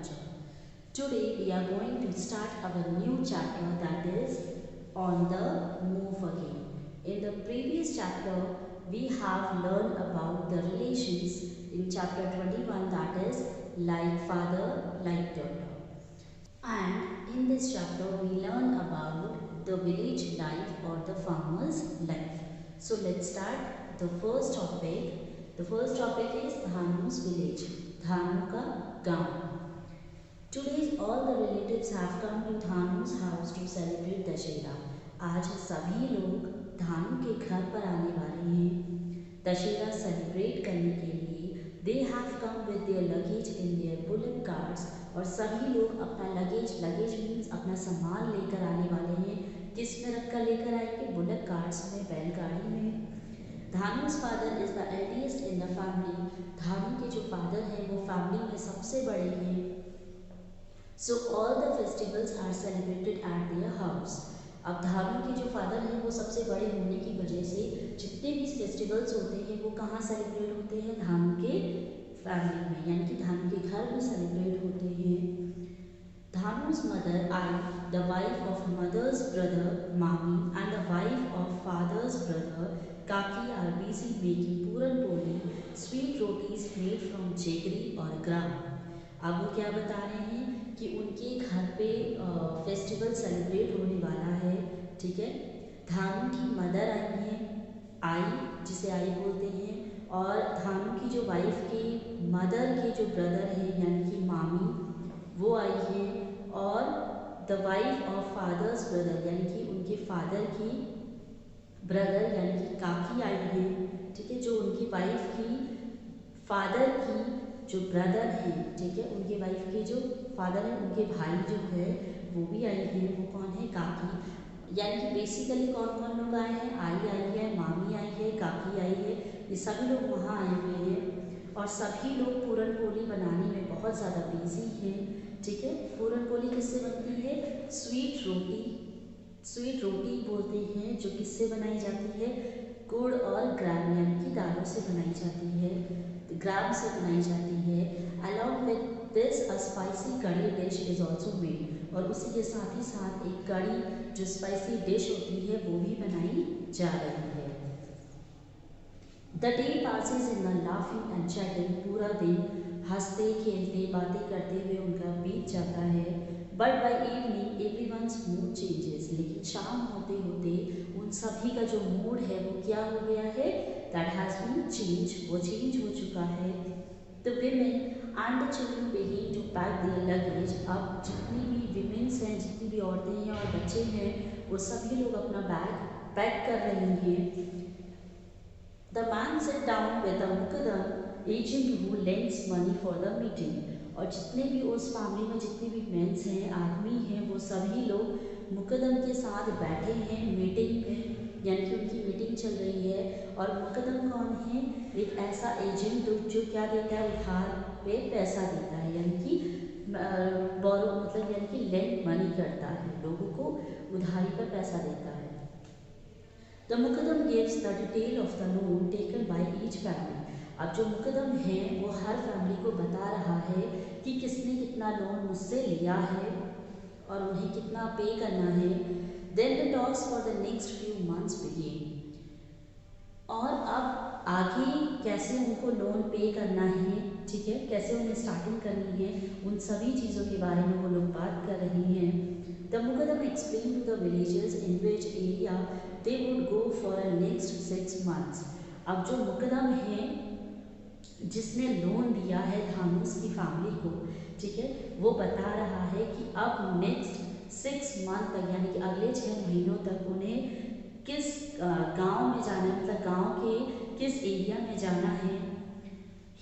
culture. Today we are going to start our new chapter, that is on the move again. In the previous chapter we have learned about the relations in chapter 21, that is like father, like daughter. And in this chapter we learn about the village life or the farmer's life. So let's start the first topic. The first topic is Dhanu's village, Dhanu ka gaon. Today all the relatives have come to Dhanu's house to celebrate Dashera. आज सभी लोग धानु के घर पर आने वाले हैं Dussehra celebrate करने के लिए. They have come with their luggage in their bullet cards. और सभी लोग अपना लगेज मीन्स अपना सामान लेकर आने वाले हैं. किस में रख कर लेकर आएंगे? बुलेट कार्ड्स में, बैलगाड़ी में. Dhanu's father is the eldest in the family. Dhanu के जो फादर हैं वो फैमिली में सबसे बड़े हैं. So all the festivals are celebrated at their house. अब धानु के जो फादर हैं वो सबसे बड़े होने की वजह से जितने भी फेस्टिवल्स होते हैं वो कहाँ सेलिब्रेट होते हैं? धानु के फैमिली में, यानी कि धानु के घर में सेलिब्रेट होते हैं. Dhanu's mother, I, the wife of mother's brother, Mami, and the wife of father's brother, Kaki, are busy making puran poli, sweet rotis made from jaggery or gram. अब वो क्या बता रहे हैं कि उनके घर पे फेस्टिवल सेलिब्रेट होने वाला है. ठीक है. धानु की मदर आई है, आई जिसे आई बोलते हैं, और धानु की जो वाइफ की मदर के जो ब्रदर हैं यानी कि मामी वो आई है, और the wife of fathers brother यानी कि उनके फादर की ब्रदर यानी कि काकी आई है. ठीक है. जो उनकी वाइफ की फादर की जो ब्रदर हैं, ठीक है, उनके वाइफ के जो फादर हैं उनके भाई जो है वो भी आई है. वो कौन है? काकी. यानी कि बेसिकली कौन कौन लोग आए हैं? आई है, मामी आई है, काकी आई है. ये सभी लोग वहाँ आए हुए हैं और सभी लोग पूरन पोली बनाने में बहुत ज़्यादा बिजी हैं. ठीक है. पूरन पोली किससे बनती है? स्वीट रोटी. स्वीट रोटी बोलते हैं जो किससे बनाई जाती है? गुड़ और ग्राम यानी कि दालों से बनाई जाती है, ग्राम से बनाई जाती है. Along with this a spicy कड़ी डिश इज ऑल्सो मेड. और उसी के साथ ही साथ एक कड़ी जो स्पाइसी डिश होती है वो भी बनाई जा रही है. The day passes in the laughing and chatting. पूरा दिन हंसते खेलते बातें करते हुए उनका बीत जाता है. But by evening everyone's mood changes. लेकिन शाम होते होते उन सभी का जो मूड है वो क्या हो गया है? That has been change. वो चेंज हो चुका है. The women and the children begin to pack their luggage. अब जितनी भी विमेन्स हैं, जितनी भी औरतें हैं और बच्चे हैं, वो सभी लोग अपना बैग पैक कर रहे हैं. The man sit down with the mukadam agent who lends money for the meeting. और जितने भी उस फैमिली में जितने भी मेंस हैं, आदमी हैं, वो सभी लोग मुकदम के साथ बैठे हैं मीटिंग में, यानी कि उनकी मीटिंग चल रही है. और मुकदम कौन है? एक ऐसा एजेंट जो क्या देता है? उधार पे पैसा देता है, यानी कि बोरो मतलब यानी कि लेंड मनी करता है, लोगों को उधारी पर पैसा देता है. The mukadam gives the detail of the loan taken by each family. अब जो मुकदम है वो हर फैमिली को बता रहा है कि किसने कितना लोन मुझसे लिया है और उन्हें कितना पे करना है. Then the talks for the next few months begin. और अब आगे कैसे उनको लोन पे करना है, ठीक है, कैसे उन्हें स्टार्टिंग करनी है, उन सभी चीज़ों के बारे में वो लोग बात कर रही हैं. The mukadam explain to the villagers in which area they would go for a next 6 months. अब जो मुकदम है जिसने लोन दिया है धानुस की फैमिली को, ठीक है, वो बता रहा है कि अब नेक्स्ट 6 month तक यानी कि अगले 6 महीनों तक उन्हें किस गांव में जाना है, मतलब गांव के किस एरिया में जाना है.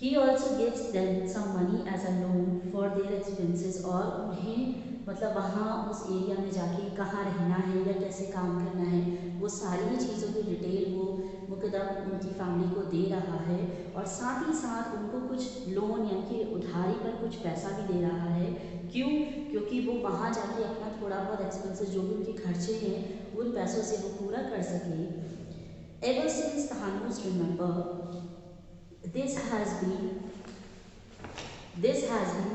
He also gives them some money as a loan for their expenses. और उन्हें मतलब वहाँ उस एरिया में जाके कहाँ रहना है या कैसे काम करना है, वो सारी चीज़ों की डिटेल वो मुकदम उनकी फैमिली को दे रहा है. और साथ ही साथ उनको कुछ लोन यानी कि उधारी पर कुछ पैसा भी दे रहा है. क्यों? क्योंकि वो वहाँ जाके अपना थोड़ा बहुत एक्सपेंसेस जो भी उनके खर्चे हैं उन पैसों से वो पूरा कर सके. Ever since Dhanu's remember this has been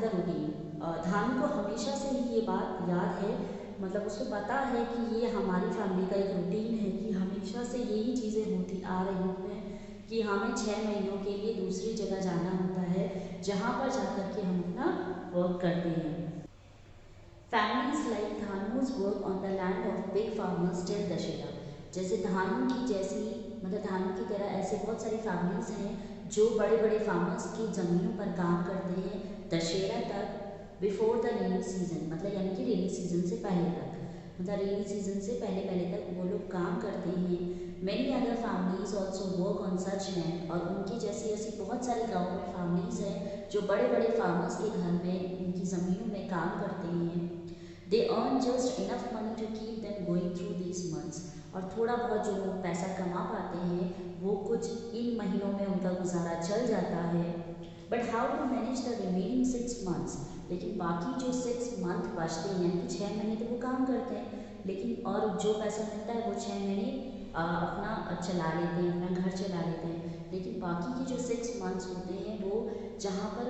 the routine. Dhanu को हमेशा से ही ये बात याद है, मतलब उसको पता है कि ये हमारी फैमिली का एक रूटीन है कि हमेशा से यही चीज़ें होती आ रही हैं कि हमें 6 महीनों के लिए दूसरी जगह जाना होता है, जहाँ पर जाकर के हम अपना वर्क करते हैं। Families like Dhanu's work on the land of big farmers till Dussehra. जैसे धानु की जैसी, मतलब धानु की तरह ऐसे बहुत सारी फैमिलीज हैं जो बड़े बड़े फार्मर्स की ज़मीनों पर काम करते हैं दशहरा तक, बिफोर द रेनी सीजन, मतलब यानी कि रेनी सीजन से पहले तक, मतलब रेनी सीजन से पहले पहले तक वो लोग काम करते हैं। Many other families also work on such land, और उनकी जैसी ऐसी बहुत सारी गाँव में फैमिलीज हैं जो बड़े बड़े फार्मर्स के घर में उनकी ज़मीनों में काम करते हैं। They earn just enough money to keep them going through these months, और थोड़ा बहुत जो पैसा कमा पाते हैं वो कुछ इन महीनों में उनका गुजारा चल जाता है। But how to manage the remaining 6 months, लेकिन बाकी जो 6 मंथ बचते हैं, यानी कि 6 महीने तो वो काम करते हैं, लेकिन और जो पैसा मिलता है वो 6 महीने अपना चला लेते हैं, अपना घर चला लेते हैं। लेकिन बाकी के जो 6 मंथ्स होते हैं वो जहाँ पर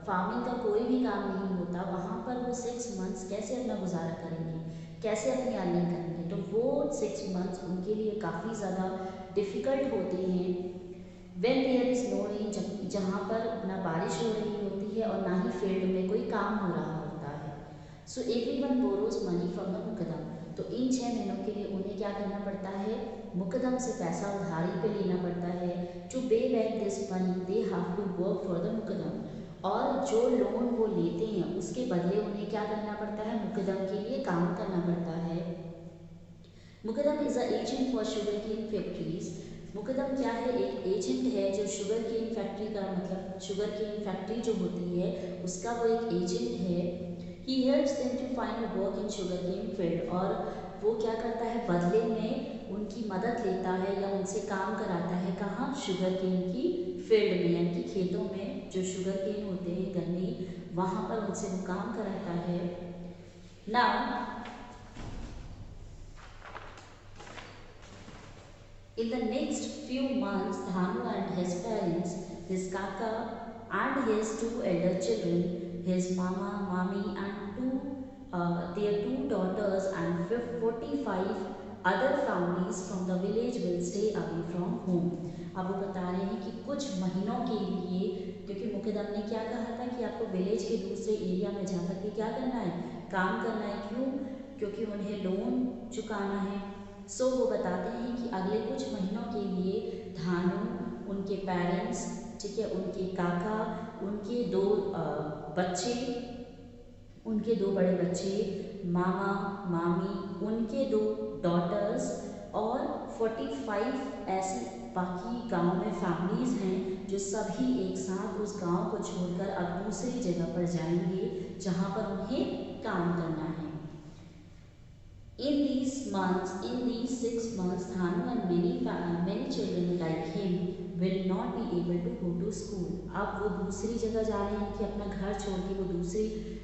फार्मिंग का कोई भी काम नहीं होता, वहाँ पर वो 6 मंथ्स कैसे अपना गुजारा करेंगे, कैसे अपनी अर्निंग करेंगे, तो वो 6 मंथ्स उनके लिए काफ़ी ज़्यादा डिफ़िकल्ट होते हैं। When there is no rain, जहाँ पर ना बारिश हो रही होती है और ना ही फील्ड में कोई काम हो रहा होता है। So everyone borrows money from the mukadam, तो इन 6 महीनों के लिए उन्हें क्या करना पड़ता है, मुकदम से पैसा उधारी पे लेना पड़ता है। To pay back this money they have to work for the mukadam, और जो लोन वो लेते हैं उसके बदले उन्हें क्या करना पड़ता है, मुकदम के लिए काम करना पड़ता है। Mukadam is a agent for sugar cane factories, मुकदम क्या है, एक एजेंट है जो शुगर केन फैक्ट्री का, मतलब शुगर केन फैक्ट्री जो होती है उसका वो एक एजेंट है। He helps them to find work in sugar cane field, और वो क्या करता है, बदले में उनकी मदद लेता है या उनसे काम कराता है, कहाँ, शुगर केन की फील्ड में, यानी कि खेतों में जो शुगर केन होते हैं गन्ने, वहाँ पर उनसे वो काम कराता है। Now in the next few months, Dhanu and his parents, his kaka and his 2 elder children, his mama, mami and their 2 daughters and 45 other families from the village will stay away from home. अब वो बता रहे हैं कि कुछ महीनों के लिए, क्योंकि मुकदम ने क्या कहा था कि आपको विलेज के दूसरे एरिया में जाकर के क्या करना है, काम करना है। क्यों, क्योंकि उन्हें लोन चुकाना है। सो वो बताते हैं कि अगले कुछ महीनों के लिए धानु, उनके पेरेंट्स, ठीक है, उनके काका, उनके 2 बच्चे, उनके 2 बड़े बच्चे, मामा, मामी, उनके 2 डॉटर्स और 45 ऐसी बाकी गांव में फैमिलीज़ हैं जो सभी एक साथ उस गांव को छोड़कर अब दूसरी जगह पर जाएंगे जहां पर उन्हें काम करना है। In these 6 months, Dhanu and many children like him will not be able to go to school. अब वो दूसरी जगह जा रहे हैं कि अपना घर छोड़ के वो दूसरी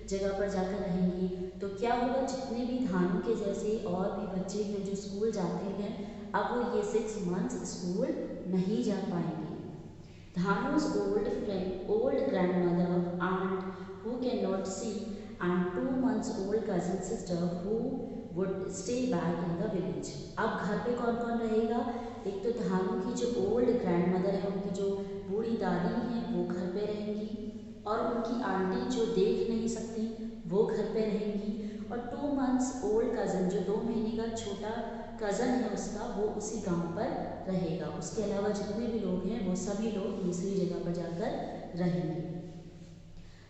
जगह पर जाकर रहेंगे, तो क्या होगा, जितने भी धानु के जैसे और भी बच्चे हैं जो स्कूल जाते हैं, अब वो ये 6 मंथ्स स्कूल नहीं जा पाएंगे। Dhanu's old grandmother, aunt who cannot see, and 2 months old cousin sister who would stay back in the village. अब घर पे कौन कौन रहेगा, एक तो धानु की जो ओल्ड ग्रैंडमदर है, उनकी जो बूढ़ी दादी हैं वो घर पे रहेंगी, और उनकी आंटी जो देख नहीं सकती वो घर पे रहेंगी, और 2 मंथ्स ओल्ड कज़न, जो 2 महीने का छोटा कज़न है उसका, वो उसी गांव पर रहेगा। उसके अलावा जितने भी लोग हैं वो सभी लोग दूसरी जगह पर जाकर रहेंगे।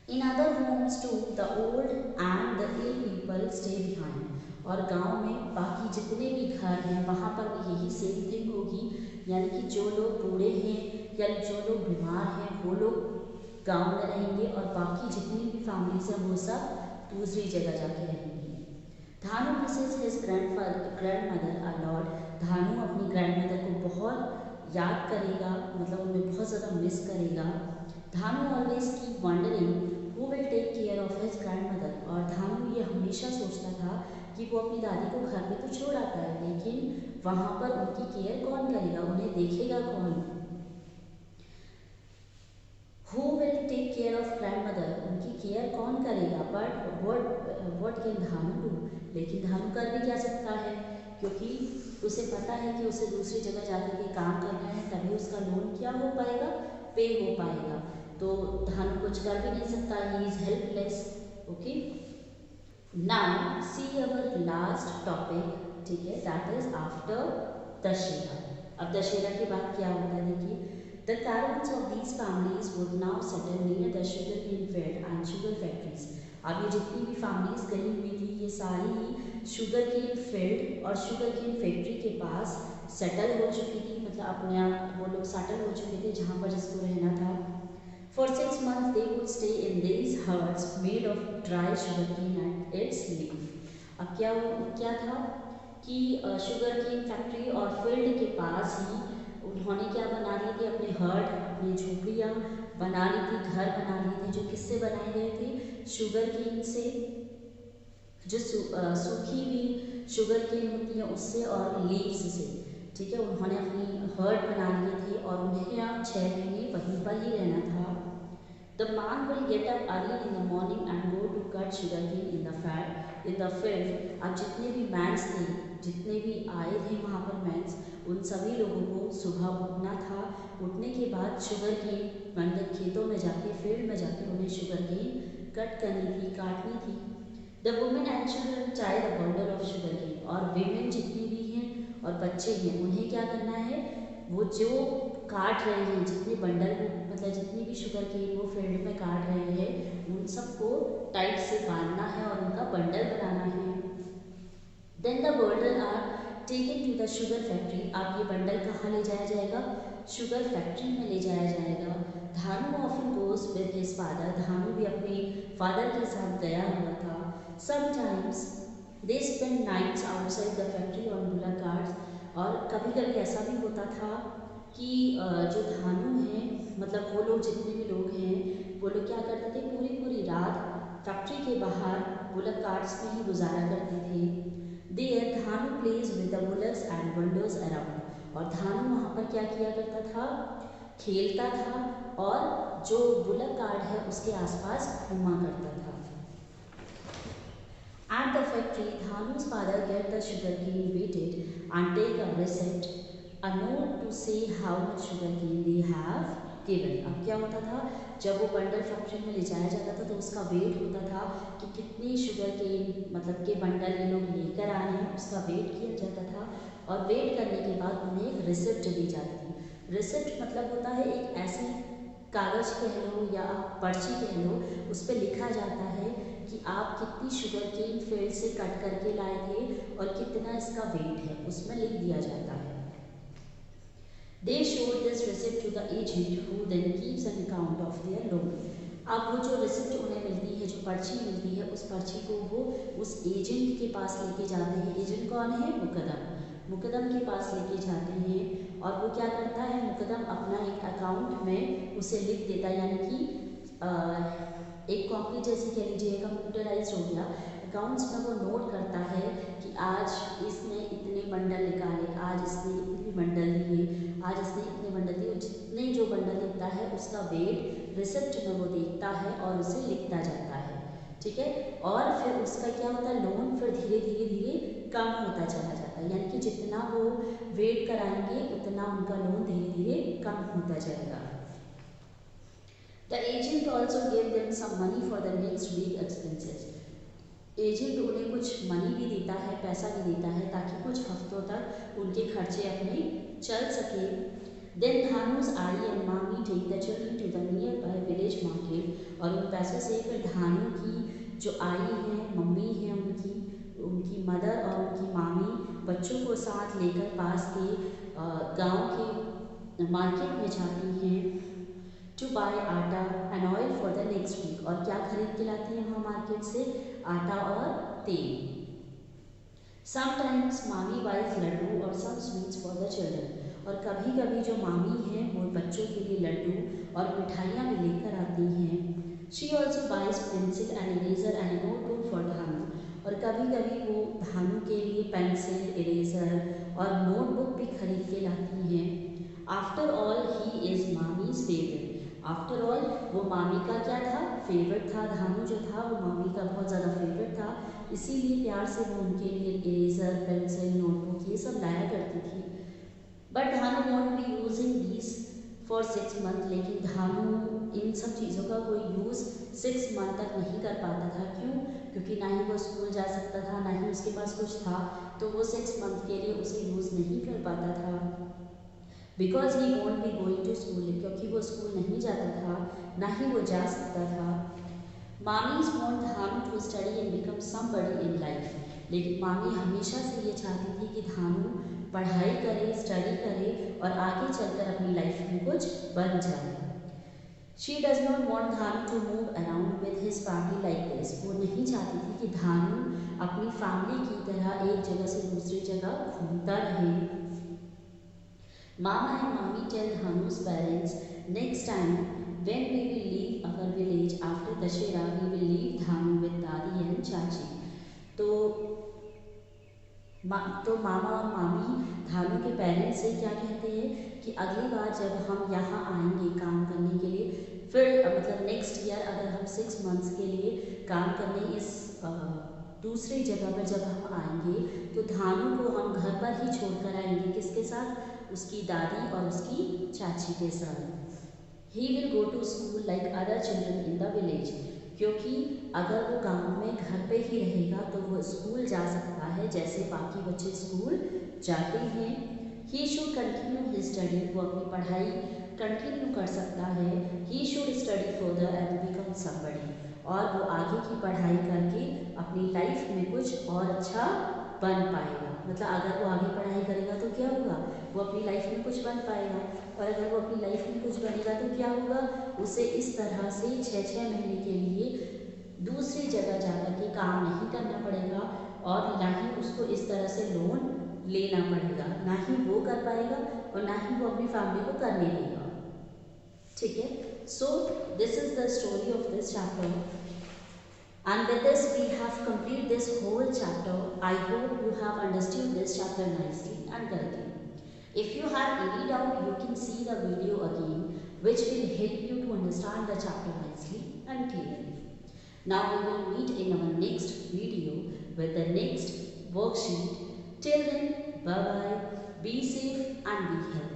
In other homes to the old and the ill people stay behind, और गांव में बाकी जितने भी घर हैं वहाँ पर भी यही सेम थिंग होगी, यानी कि जो लोग बूढ़े हैं या जो लोग बीमार हैं वो लोग गांव में रहेंगे, और बाकी जितनी भी फैमिलीज हैं वो सब दूसरी जगह जाके रहेंगी। धानु Mrs his grandmother a lot, धानु अपनी ग्रैंडमदर को बहुत याद करेगा, मतलब उन्हें बहुत ज़्यादा मिस करेगा। Dhanu always keep wondering who will take care of his grandmother, और धानु ये हमेशा सोचता था कि वो अपनी दादी को घर पे तो छोड़ आता है, लेकिन वहाँ पर उनकी केयर कौन करेगा, उन्हें देखेगा कौन। Who will take care of grandmother, उनकी केयर कौन करेगा, but what can Dhanu do, लेकिन धानु कर भी क्या सकता है, क्योंकि उसे पता है कि उसे दूसरी जगह जाकर के काम करना है, तभी उसका लोन क्या हो पाएगा, पे हो पाएगा। तो धानु कुछ कर भी नहीं सकता, he is helpless. Okay, now see our last topic, ठीक है, दैट इज आफ्टर दशहरा। अब दशहरा के बाद क्या होता है, देखिए, the caravans of these families would now settle near the sugarcane field and sugar factories। अब ये जितनी भी फैमिलीज गई हुई थी, ये सारी ही शुगर केन फील्ड और शुगर केन फैक्ट्री के पास सेटल हो चुकी थी, मतलब अपने आप वो लोग सेटल हो चुके थे जहाँ पर जिसको रहना था। For 6 months they would stay in these huts made of dry sugarcane and its leaf। अब क्या था कि शुगर केन फैक्ट्री और फील्ड के पास ही उन्होंने क्या बना लिए थे, अपने हट, अपनी झोपड़ियाँ बना ली थी, घर बना लिए थे, जो किससे बनाए गए थे, शुगर केन से, जो सूखी हुई शुगर केन होती है उससे और लीव्स से, ठीक है। उन्होंने अपनी हट बना लिए थे और उन्हें यहाँ 6 महीने वहीं पर ही रहना था। The man will get up early in the morning and go to cut sugarcane in the field। अब जितने भी मैन्स थे, जितने भी आए थे वहाँ पर मैन्स, उन सभी लोगों को सुबह उठना था। उठने के बाद शुगर केन मतलब खेतों में जाके, फील्ड में जाके उन्हें शुगर केन कट करनी थी, काटनी थी। The women and children tie the bundle of sugar cane. और वीमेन जितनी भी हैं और बच्चे हैं, उन्हें क्या करना है, वो जो काट रहे हैं, जितने बंडल मतलब जितनी भी शुगर केन वो फील्ड में काट रहे हैं, उन सबको टाइट से बांधना है और उनका बंडल बनाना है। Then the bundle are taken to the sugar factory. अब ये बंडल कहाँ ले जाया जाएगा, शुगर फैक्ट्री में ले जाया जाएगा। Dhanu often goes with his father. Dhanu भी अपने फादर के साथ गया हुआ था। Sometimes they spend nights outside the factory on bullock carts. और कभी कभी ऐसा भी होता था कि जो धानु हैं, मतलब वो लोग जितने भी लोग हैं, वो लोग क्या करते थे, पूरी पूरी रात फैक्ट्री के बाहर बुलक कार्ट्स में ही गुजारा करते थे। There Dhanu plays with the bullocks and wanders around. और धानु वहाँ पर क्या किया करता था, खेलता था और जो बुलक कार्ट है उसके आसपास घूमा करता था। At the factory, Dhanu's father get the sugarcane weighted and take a receipt, a note to say how much sugarcane they have given। अब क्या होता था, जब वो बंडल फैक्ट्री में ले जाया जाता था तो उसका वेट होता था कि कितनी शुगर केन मतलब के बंडल ये लोग लेकर आए हैं, उसका वेट किया जाता था। और वेट करने के बाद उन्हें एक रिसिप्ट दी जाती थी। रिसिप्ट मतलब होता है एक ऐसी कागज़ कह लो या पर्ची कह लो, उस पर लिखा जाता है कि आप कितनी शुगर केन फील्ड से कट करके लाए थे और कितना इसका वेट है, उसमें लिख दिया जाता है। They showed this receipt to the agent who then keeps an account of their loan। अब वो जो रिसिप्ट उन्हें मिलती है, जो पर्ची मिलती है, उस पर्ची को वो उस एजेंट के पास लेके जाते हैं। एजेंट कौन है, मुकदम। मुकदम के पास लेके जाते हैं और वो क्या करता है, मुकदम अपना एक अकाउंट में उसे लिख देता है, यानी कि एक कॉपी जैसी कह लीजिए, कंप्यूटराइज हो गया। अकाउंट्स में वो नोट करता है कि आज इसने इतने बंडल निकाले, आज इसने इतने बंडल दिए, आज इसने इतने बंडल दिए। जितने जो बंडल दिखता है उसका वेट रिसिप्ट में वो देखता है और उसे लिखता जाता है, ठीक है। और फिर उसका क्या होता है, लोन फिर धीरे धीरे धीरे कम होता चला जाता है, यानी कि जितना वो वेट कराएंगे उतना उनका लोन धीरे धीरे कम होता जाएगा। The agent also gave them some money for the next week expenses। Agent उन्हें कुछ मनी भी देता है, पैसा भी देता है, ताकि कुछ हफ्तों तक उनके खर्चे अपने चल सके। Then Dhanu's आई and मामी take the children to the nearby village market। और उन पैसों से फिर धानु की जो आई है, मम्मी है उनकी मदर और उनकी मामी बच्चों को साथ लेकर पास के गांव के मार्केट में जाती हैं। To buy atta and oil for the next week. और क्या खरीद के लाती हैं वहाँ मार्केट से, आटा और तेल। समटाइम्स मामी बाइज लड्डू और some sweets for the children. और कभी कभी जो मामी हैं वो बच्चों के लिए लड्डू और मिठाइयाँ भी लेकर आती हैं। She also buys pencil and eraser and notebook for Dhanu. और कभी कभी वो धानु के लिए पेंसिल, इरेजर और नोटबुक भी खरीद के लाती हैं। After all he is mommy's favourite. After all वो मामी का क्या था, फेवरेट था। धानु जो था वो मामी का बहुत ज़्यादा फेवरेट था, इसीलिए प्यार से वो उनके लिए इरेजर, पेंसिल, नोटबुक ये सब लाया करती थी। But Dhanu want be using these for 6 month, लेकिन धानु इन सब चीज़ों का कोई यूज़ 6 मंथ तक नहीं कर पाता था। क्यों? क्योंकि ना ही वो स्कूल जा सकता था, ना ही उसके पास कुछ था, तो वो 6 मंथ के लिए उसे यूज़ नहीं कर पाता था। Because he won't be going to school, क्योंकि वो स्कूल नहीं जाता था, ना ही वो जा सकता था। Mami's wants Dhanu to study and become somebody in life, लेकिन मामी हमेशा से ये चाहती थी कि धानु पढ़ाई करे, स्टडी करे और आगे चलकर अपनी लाइफ में कुछ बन जाए। She does not want Dhanu to move around with his family like this. वो नहीं चाहती थी कि धानु अपनी फैमिली की तरह एक जगह से दूसरी जगह घूमता रहे। Mama and Mami tell Dhanu's parents, next time when we will leave our village after Dashera, we will leave Dhanu with Dadi and Chachi. तो मामा और मामी धानु के पेरेंट्स से क्या कहते हैं कि अगली बार जब हम यहाँ आएंगे काम करने के लिए, फिर मतलब नेक्स्ट ईयर अगर हम 6 मंथ्स के लिए काम करने इस दूसरी जगह पर जब हम आएंगे, तो धानु को हम घर पर ही छोड़कर आएंगे। किसके साथ? उसकी दादी और उसकी चाची के साथ। He will go to school like other children in the village, क्योंकि अगर वो गांव में घर पे ही रहेगा तो वो स्कूल जा सकता है जैसे बाकी बच्चे स्कूल जाते हैं। He should continue his study, वो अपनी पढ़ाई कंटिन्यू कर सकता है। He should study further and become somebody, और वो आगे की पढ़ाई करके अपनी लाइफ में कुछ और अच्छा बन पाएगा। मतलब अगर वो आगे पढ़ाई करेगा तो क्या होगा, वो अपनी लाइफ में कुछ बन पाएगा, और अगर वो अपनी लाइफ में कुछ बनेगा तो क्या होगा, उसे इस तरह से 6-6 महीने के लिए दूसरी जगह जाकर के काम नहीं करना पड़ेगा, और ना ही उसको इस तरह से लोन लेना पड़ेगा, ना ही वो कर पाएगा और ना ही वो अपनी फैमिली को करने देगा। ठीक है, so this is the story of this chapter, and with this we have completed this whole chapter. I hope you have understood this chapter nicely and correctly. If you have any doubt, you can see the video again, which will help you to understand the chapter nicely and clearly. Now we will meet in our next video with the next worksheet. Till then, bye bye, be safe and be healthy.